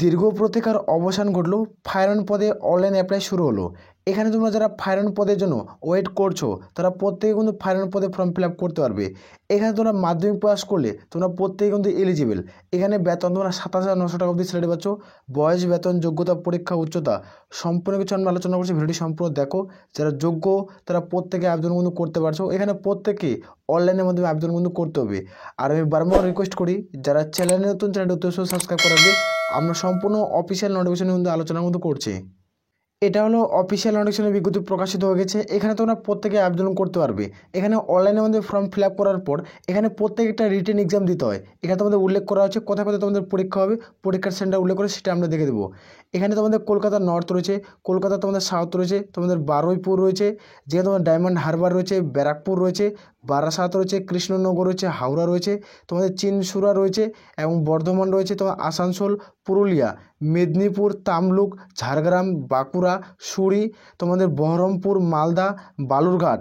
দীর্ঘ প্রতীক্ষার অবসান ঘটলো, ফায়ারম্যান পদে অনলাইন অ্যাপ্লাই শুরু হলো। এখানে তোমরা যারা ফায়ারম্যান পদের জন্য ওয়েট করছো তারা প্রত্যেকে কিন্তু ফায়ারম্যান পদে ফর্ম ফিল আপ করতে পারবে। এখানে তোমরা মাধ্যমিক পাস করলে তোমরা প্রত্যেকে কিন্তু এলিজিবল। এখানে বেতন তোমরা 27,900 টাকা অবধি স্যালারি পাচ্ছ। বয়স, বেতন, যোগ্যতা, পরীক্ষা, উচ্চতা সম্পূর্ণ কিছু আমরা আলোচনা করছি। ভিডিওটি সম্পূর্ণ দেখো। যারা যোগ্য তারা প্রত্যেকে আবেদন কিন্তু করতে পারছো। এখানে প্রত্যেকে অনলাইনের মাধ্যমে আবেদন কিন্তু করতে হবে। আর আমি বারবার রিকোয়েস্ট করি যারা চ্যানেলে নতুন, চ্যানেলটি অবশ্যই সাবস্ক্রাইব করাবে। আমরা সম্পূর্ণ অফিসিয়াল নোটিফিকেশন কিন্তু আলোচনা কিন্তু করছি। এটা হলো অফিসিয়াল নোটিফিকেশনের বিজ্ঞপ্তি প্রকাশিত হয়ে গেছে। এখানে তোমরা প্রত্যেকে আবেদন করতে পারবে। এখানে অনলাইনের মধ্যে ফর্ম ফিল আপ করার পর এখানে প্রত্যেকটা রিটেন এক্সাম দিতে হয়। এখানে তোমাদের উল্লেখ করা হচ্ছে কোথায় কোথায় তোমাদের পরীক্ষা হবে, পরীক্ষার সেন্টার উল্লেখ করে সেটা আমরা দেখে দেবো। এখানে তোমাদের কলকাতা নর্থ রয়েছে, কলকাতা তোমাদের সাউথ রয়েছে, তোমাদের বারুইপুর রয়েছে, যেখানে তোমাদের ডায়মন্ড হারবার রয়েছে, ব্যারাকপুর রয়েছে, বারাসাত রয়েছে, কৃষ্ণনগর রয়েছে, হাওড়া রয়েছে, তোমাদের চিনসুরা রয়েছে এবং বর্ধমান রয়েছে, তোমার আসানসোল, পুরুলিয়া, মেদিনীপুর, তামলুক, ঝাড়গ্রাম, বাঁকুড়া, সুরি, তোমাদের বহরমপুর, মালদা, বালুরঘাট,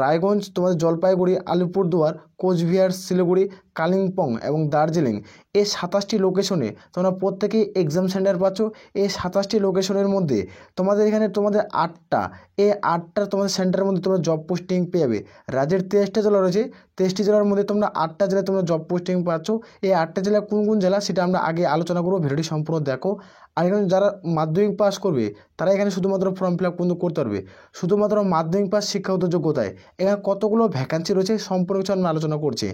রায়গঞ্জ, তোমাদের জলপাইগুড়ি, আলিপুরদুয়ার, কোচবিহার, শিলিগুড়ি, কালিম্পং এবং দার্জিলিং। এই 27টি লোকেশনে তোমরা প্রত্যেকেই এক্সাম সেন্টার পাচ্ছ। এই 27টি লোকেশনের মধ্যে তোমাদের এখানে তোমাদের 8টা, এই 8টা তোমাদের সেন্টারের মধ্যে তোমরা জব পোস্টিং পেয়ে যাবে। রাজ্যের 23টা জেলা রয়েছে, 23টি জেলার মধ্যে তোমরা 8টা জেলায় তোমরা জব পোস্টিং পাচ্ছ। এই 8টা জেলা কোন কোন জেলা সেটা আমরা আগে আলোচনা করবো। ভিডিওটি সম্পূর্ণ দেখো। আর এখানে যারা মাধ্যমিক পাস করবে তারা এখানে শুধুমাত্র ফর্ম ফিল আপ কিন্তু করতে পারবে, শুধুমাত্র মাধ্যমিক পাস শিক্ষাগত যোগ্যতায়। এখানে কতগুলো ভ্যাকান্সি রয়েছে সম্পূর্ণ কিছু আমরা আলোচনা করছি।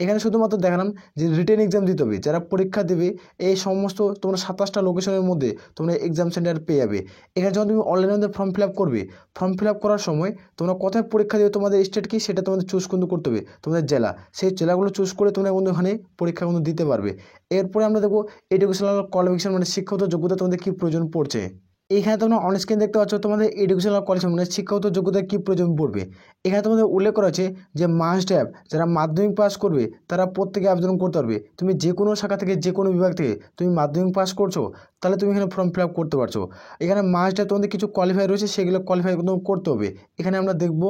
এখানে শুধুমাত্র দেখালাম যে রিটেন এক্সাম দিতে হবে। যারা পরীক্ষা দেবে এই সমস্ত তোমরা 27টা লোকেশনের মধ্যে তোমরা এক্সাম সেন্টার পেয়ে যাবে। এখানে যখন তুমি অনলাইনের মধ্যে ফর্ম ফিল আপ করবে, ফর্ম ফিল আপ করার সময় তোমরা কোথায় পরীক্ষা দেবে, তোমাদের স্টেট কি সেটা তোমাদের চুজ কিন্তু করতে হবে, তোমাদের জেলা। সেই জেলাগুলো চুজ করে তোমরা কিন্তু ওখানে পরীক্ষা কিন্তু দিতে পারবে। এরপরে আমরা দেখবো এডুকেশনাল কোয়ালিফিকেশন মানে শিক্ষাগত যোগ্যতা তোমাদের কী প্রয়োজন পড়ছে। এইখানে তোমরা অন স্ক্রিন দেখতে পাচ্ছ তোমাদের এডুকেশনাল কোয়ালিফিকেশন মানে শিক্ষাগত যোগ্যতার কী প্রয়োজন পড়বে। এখানে তোমাদের উল্লেখ করা আছে যে মাস্ট হ্যাভ, যারা মাধ্যমিক পাস করবে তারা প্রত্যেকে আবেদন করতে পারবে। তুমি যে কোনো শাখা থেকে, যে কোনো বিভাগ থেকে তুমি মাধ্যমিক পাস করছো তাহলে তুমি এখানে ফর্ম ফিল আপ করতে পারছো। এখানে মাস্ট হ্যাভ তোমাদের কিছু কোয়ালিফাই রয়েছে, সেগুলো কোয়ালিফাই করতে হবে। এখানে আমরা দেখবো,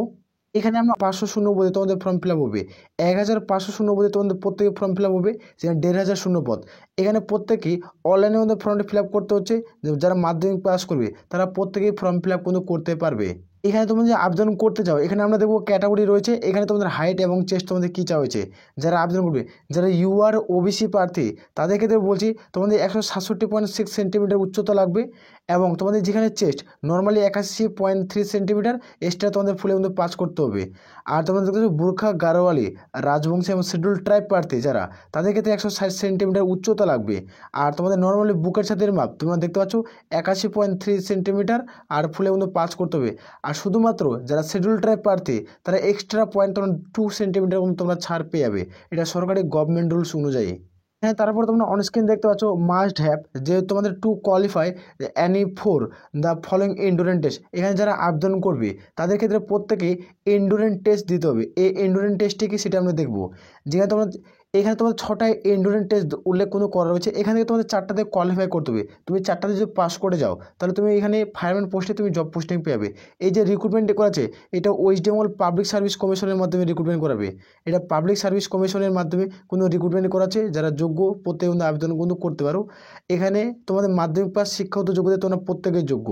এখানে আমরা 500 শূন্য পদে তোমাদের ফর্ম ফিল আপ হবে। 1500 শূন্য পদে তোমাদের প্রত্যেকে ফর্ম ফিল আপ হবে। সেখানে 1500 শূন্য পদ। এখানে প্রত্যেকেই অনলাইনের মধ্যে ফর্মটি ফিল আপ করতে হচ্ছে। যারা মাধ্যমিক পাস করবে তারা প্রত্যেকেই ফর্ম ফিল আপ কিন্তু করতে পারবে। এখানে তোমরা যে আবেদন করতে চাও এখানে আমরা দেখবো ক্যাটাগরি রয়েছে। এখানে তোমাদের হাইট এবং চেস্ট তোমাদের কী চাওয়া হয়েছে। যারা আবেদন করবে, যারা ইউআর ওবিসি প্রার্থী তাদের ক্ষেত্রে বলছি তোমাদের 167.6 সেন্টিমিটার উচ্চতা লাগবে এবং তোমাদের যেখানে চেস্ট নর্মালি 81.3 সেন্টিমিটার, এক্সট্রা তোমাদের ফুলে কিন্তু পাস করতে হবে। আর তোমাদের দেখতে বুর্খা, গারোয়ালি, রাজবংশী এবং শিডিউল ট্রাইব প্রার্থী যারা তাদের ক্ষেত্রে 160 সেন্টিমিটার উচ্চতা লাগবে। আর তোমাদের নর্মালি বুকের সাথে মাপ তোমরা দেখতে পাচ্ছ 81.3 সেন্টিমিটার আর ফুলে কিন্তু পাস করতে হবে। আর শুধুমাত্র যারা শিডিউল ট্রাইব প্রার্থী তারা এক্সট্রা পয়েন্ট তোমরা 2 সেন্টিমিটার তোমরা ছাড় পেয়ে যাবে। এটা সরকারি গভর্নমেন্ট রুলস অনুযায়ী। হ্যাঁ, তারপর তোমরা অনস্ক্রিন দেখতে পাচ্ছ মাস্ট হ্যাভ, যে তোমাদের to qualify any for the following endurance test. এখানে যারা আবেদন করবে তাদের ক্ষেত্রে প্রত্যেকেই এন্ডুরেন্স টেস্ট দিতে হবে। এই এন্ডুরেন্স টেস্টটি কি সেটা আমরা দেখবো। যেখানে তোমরা এখানে তোমাদের 6টা এন্ডুরেন্স টেস্ট উল্লেখ কোনো করা রয়েছে। এখানে থেকে তোমাদের 4টাতে কোয়ালিফাই করতে হবে। তুমি 4টাতে যদি পাস করে যাও তাহলে তুমি এখানে ফায়ারম্যান পোস্টে তুমি জব পোস্টিং পেয়ে যাবে। এই যে রিক্রুটমেন্ট করেছে এটা ওয়েস্ট বেঙ্গল পাবলিক সার্ভিস কমিশনের মাধ্যমে রিক্রুটমেন্ট করাবে। এটা পাবলিক সার্ভিস কমিশনের মাধ্যমে কোনো রিক্রুটমেন্ট করাচ্ছে। যারা যোগ্য প্রত্যেকে কিন্তু আবেদন কিন্তু করতে পারো। এখানে তোমাদের মাধ্যমিক পাস শিক্ষাগত যোগ্যতা তোমরা প্রত্যেকেই যোগ্য।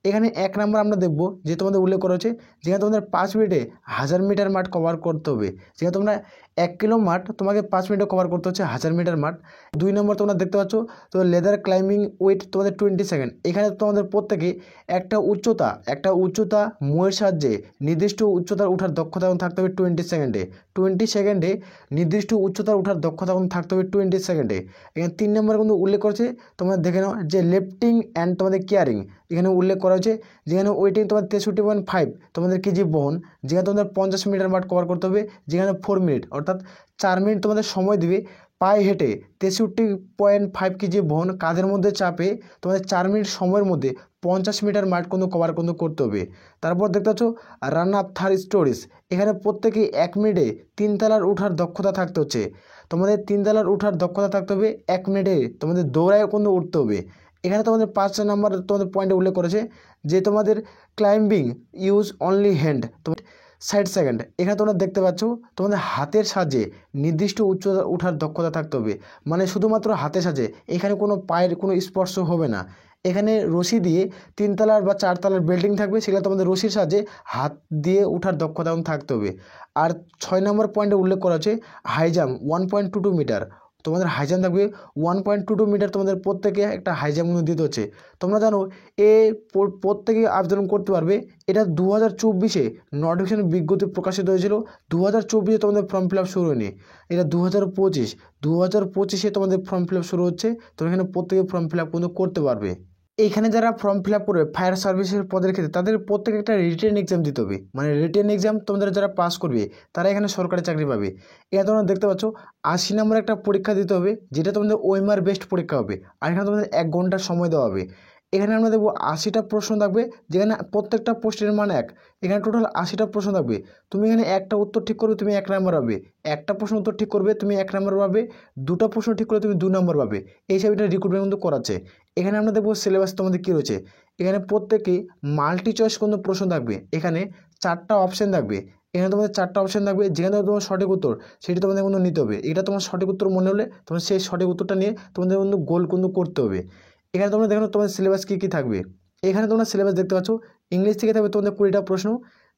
এখানে 1 নম্বর আমরা দেখব যে তোমাদের উল্লেখ করা হচ্ছে যেখানে তোমাদের 5 মিনিটে 1000 মিটার মাঠ কভার করতে হবে। যেখানে তোমরা 1 কিলো মাঠ তোমাকে 5 মিনিটে কভার করতে হচ্ছে 1000 মিটার মাঠ। 2 নম্বর তোমরা দেখতে পাচ্ছ তো লেদার ক্লাইম্বিং ওয়েট তোমাদের 20 সেকেন্ড। এখানে তোমাদের প্রত্যেকে একটা উচ্চতা মোয়ের সাহায্যে নির্দিষ্ট উচ্চতার ওঠার দক্ষতা থাকতে হবে 20 সেকেন্ডে। 20 সেকেন্ডে নির্দিষ্ট উচ্চতার ওঠার দক্ষতা থাকতে হবে 20 সেকেন্ডে। এখানে 3 নম্বরে কিন্তু উল্লেখ করেছে তোমরা দেখে নাও যে লিফটিং অ্যান্ড তোমাদের কেয়ারিং। এখানে উল্লেখ করা হয়েছে যেখানে ওয়েটিং তোমার 63.5 তোমাদের কেজি বহন। যেখানে তোমাদের 50 মিটার মাঠ কভার করতে হবে। যেখানে 4 মিনিট অর্থাৎ 4 মিনিট তোমাদের সময় দিবে। পায়ে হেঁটে 63.5 কেজি বহন কাঁধের মধ্যে চাপে তোমাদের 4 মিনিট সময়ের মধ্যে 50 মিটার মাঠ কিন্তু কভার কিন্তু করতে হবে। তারপর দেখতে পাচ্ছ রান আপ থার্ড স্টোরিজ। এখানে প্রত্যেকে 1 মিনিটে 3 তলার ওঠার দক্ষতা থাকতে হচ্ছে। তোমাদের 3 তলার ওঠার দক্ষতা থাকতে হবে। 1 মিনিটে তোমাদের দৌড়ায় কিন্তু উঠতে হবে। এখানে তোমাদের 5 নম্বর তোমাদের পয়েন্টে উল্লেখ করেছে যে তোমাদের climbing use only hand. 60 second. এখানে তোমরা দেখতে পাচ্ছ তোমাদের হাতের সাহায্যে নির্দিষ্ট উচ্চতা ওঠার দক্ষতা থাকতে হবে, মানে শুধুমাত্র হাতের সাহায্যে, এখানে কোনো পায়ের কোনো স্পর্শ হবে না। এখানে রশি দিয়ে 3 তলার বা 4 তলার বিল্ডিং থাকবে, সেগুলো তোমাদের রশির সাহায্যে হাত দিয়ে ওঠার দক্ষতা থাকতে হবে। আর 6 নম্বর পয়েন্টে উল্লেখ করা হচ্ছে হাই জাম্প 1.22 মিটার। তোমাদের হাই জাম্প থাকবে 1.22 মিটার, তোমাদের প্রত্যেকে একটা হাই জাম্প দিতে হচ্ছে। তোমরা জানো এ প্রত্যেকে আবেদন করতে পারবে। এটা 2024-এ নোটিফিকেশন বিজ্ঞপ্তি প্রকাশিত হয়েছিল। 2024-এ তোমাদের ফর্ম ফিল আপ শুরু হয়নি, এটা 2025-এ তোমাদের ফর্ম ফিল আপ শুরু হচ্ছে। তোমরা এখানে প্রত্যেকে ফর্ম ফিল আপ কিন্তু করতে পারবে। এইখানে যারা ফর্ম ফিল আপ করবে ফায়ার সার্ভিসের পদের ক্ষেত্রে তাদের প্রত্যেকে একটা রিটেন এক্সাম দিতে হবে, মানে রিটেন এক্সাম তোমাদের যারা পাস করবে তারা এখানে সরকারি চাকরি পাবে। এখানে তোমরা দেখতে পাচ্ছ 80 নম্বর একটা পরীক্ষা দিতে হবে, যেটা তোমাদের ওএমআর বেস্ট পরীক্ষা হবে। আর এখানে তোমাদের 1 ঘন্টার সময় দেওয়া হবে। এখানে আমরা দেখবো 80টা প্রশ্ন থাকবে, যেখানে প্রত্যেকটা প্রশ্নের মান 1। এখানে টোটাল 80টা প্রশ্ন থাকবে। তুমি এখানে একটা উত্তর ঠিক করবে, তুমি 1 নম্বর পাবে। একটা প্রশ্ন উত্তর ঠিক করবে, তুমি 1 নম্বর পাবে। দুটো প্রশ্ন ঠিক করলে তুমি 2 নম্বর পাবে। এই হিসাবে এটা রিক্রুটমেন্ট কিন্তু করাচ্ছে। এখানে আমরা দেখবো সিলেবাস তোমাদের কী রয়েছে। এখানে প্রত্যেকেই মাল্টি চয়েস কিন্তু প্রশ্ন থাকবে। এখানে 4টা অপশান থাকবে। এখানে তোমাদের 4টা অপশান থাকবে, যেখানে তোমার সঠিক উত্তর সেটি তোমাদের কিন্তু নিতে হবে। এটা তোমার সঠিক উত্তর মনে হলে তোমার সেই সঠিক উত্তরটা নিয়ে তোমাদের কিন্তু গোল কিন্তু করতে হবে। এখানে তোমরা দেখো তোমাদের সিলেবাস কী কী থাকবে। এখানে তোমরা সিলেবাস দেখতে পাচ্ছ, ইংলিশ থেকে থাকবে তোমাদের 20টা প্রশ্ন,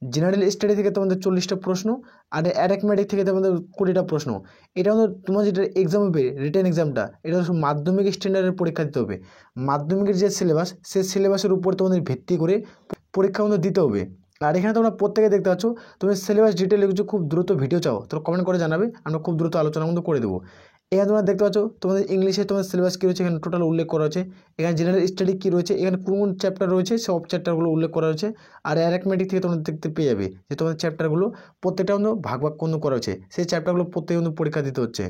জেনারেল স্টাডি থেকে তোমাদের 40টা প্রশ্ন, আর অ্যারিথমেটিক থেকে তোমাদের 20টা প্রশ্ন। এটা হলো তোমার যেটা এক্সাম হবে, রিটেন এক্সামটা, এটা হচ্ছে মাধ্যমিক স্ট্যান্ডার্ডের পরীক্ষা দিতে হবে। মাধ্যমিকের যে সিলেবাস, সেই সিলেবাসের উপর তোমাদের ভিত্তি করে পরীক্ষা কিন্তু দিতে হবে। আর এখানে তোমরা প্রত্যেকে দেখতে পাচ্ছ, তুমি সিলেবাস ডিটেলে কিছু খুব দ্রুত ভিডিও চাও তো কমেন্ট করে জানাবে, আমরা খুব দ্রুত আলোচনা কিন্তু করে দেবো। এখানে তোমরা দেখতে পাচ্ছ তোমাদের ইংলিশে তোমাদের সিলেবাস কী রয়েছে, এখানে টোটাল উল্লেখ করা হয়েছে। এখানে জেনারেল স্টাডি কী রয়েছে, এখানে কোন কোন চ্যাপ্টার রয়েছে সব চ্যাপ্টারগুলো উল্লেখ করা হয়েছে। আর অ্যারিথমেটিক থেকে তোমরা দেখতে পেয়ে যাবে যে তোমাদের চ্যাপ্টারগুলো প্রত্যেকটা কিন্তু ভাগ ভাগ কিন্তু করা হয়েছে। সেই চ্যাপ্টারগুলো প্রত্যেকে কিন্তু পরীক্ষা দিতে হচ্ছে।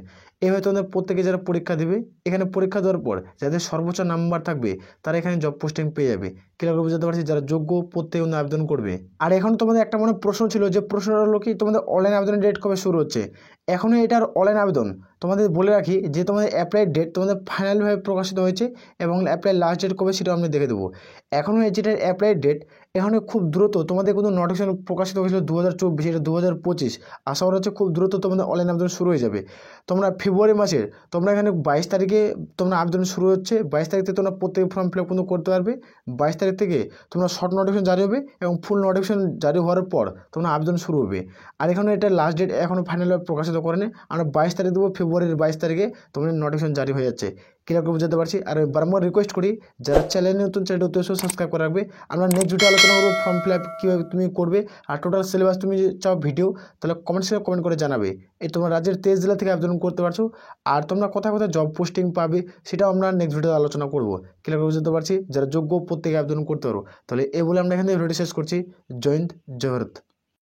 এইভাবে তোমাদের প্রত্যেকে যারা পরীক্ষা দেবে, এখানে পরীক্ষা দেওয়ার পর যাদের সর্বোচ্চ নাম্বার থাকবে তারা এখানে জব পোস্টিং পেয়ে যাবে। ক্লিয়ার করে বুঝতে পারছি, যারা যোগ্য প্রত্যেকে কিন্তু আবেদন করবে। আর এখন তোমাদের একটা মনে প্রশ্ন ছিল, যে প্রশ্নটা হলো কি তোমাদের অনলাইন আবেদনের ডেট কবে শুরু হচ্ছে। এখনও এটার অনলাইন আবেদন তোমাদের বলে রাখি যে তোমাদের অ্যাপ্লাই ডেট তোমাদের ফাইনালভাবে প্রকাশিত হয়েছে, এবং অ্যাপ্লাই লাস্ট ডেট কবে সেটাও আমি দেখে দেবো। এখনও যেটার অ্যাপ্লাই ডেট এখানে খুব দ্রুত তোমাদের কিন্তু নোটিফিকেশন প্রকাশিত হয়েছিল 2024, এটা 2025। আশা করা হচ্ছে খুব দ্রুত তোমাদের অনলাইন আবেদন শুরু হয়ে যাবে। তোমরা ফেব্রুয়ারি মাসের তোমরা এখানে 22 তারিখে তোমরা আবেদন শুরু হচ্ছে। 22 তারিখ থেকে তোমরা প্রত্যেক ফর্ম ফিল আপ কিন্তু করতে পারবে। 22 তারিখ থেকে তোমরা শর্ট নোটিফিকেশন জারি হবে, এবং ফুল নোটিফিকেশন জারি হওয়ার পর তোমরা আবেদন শুরু হবে। আর এখানে এটা লাস্ট ডেট এখনও ফাইনালভাবে প্রকাশিত করেনি, আমরা 22 তারিখ দেবো। ফেব্রুয়ারির 22 তারিখে তোমাদের নোটিফিকেশন জারি হয়ে যাচ্ছে। ক্লিয়ার করে বুঝতে পারছি। আর বারবার রিকোয়েস্ট করি, যারা চ্যানেল নতুন চ্যানেলটি অবশ্যই সাবস্ক্রাইব করে রাখবে। আমরা নেক্সট ভিডিও আলোচনা করবো ফর্ম ফিল আপ কীভাবে তুমি করবে, আর টোটাল সিলেবাস তুমি চাও ভিডিও, তাহলে কমেন্ট সেকশনে কমেন্ট করে জানাবে। এই তোমরা রাজ্যের 23 জেলা থেকে আবেদন করতে পারছো। আর তোমরা কোথায় কোথায় জব পোস্টিং পাবে সেটাও আমরা নেক্সট ভিডিও আলোচনা করবো। ক্লিয়ার করে বুঝতে পারছি, যারা যোগ্য প্রত্যেকে আবেদন করতে পারো। তাহলে এই বলে আমরা এখানে ভিডিওটি শেষ করছি। জয় হিন্দ, জয় ভারত।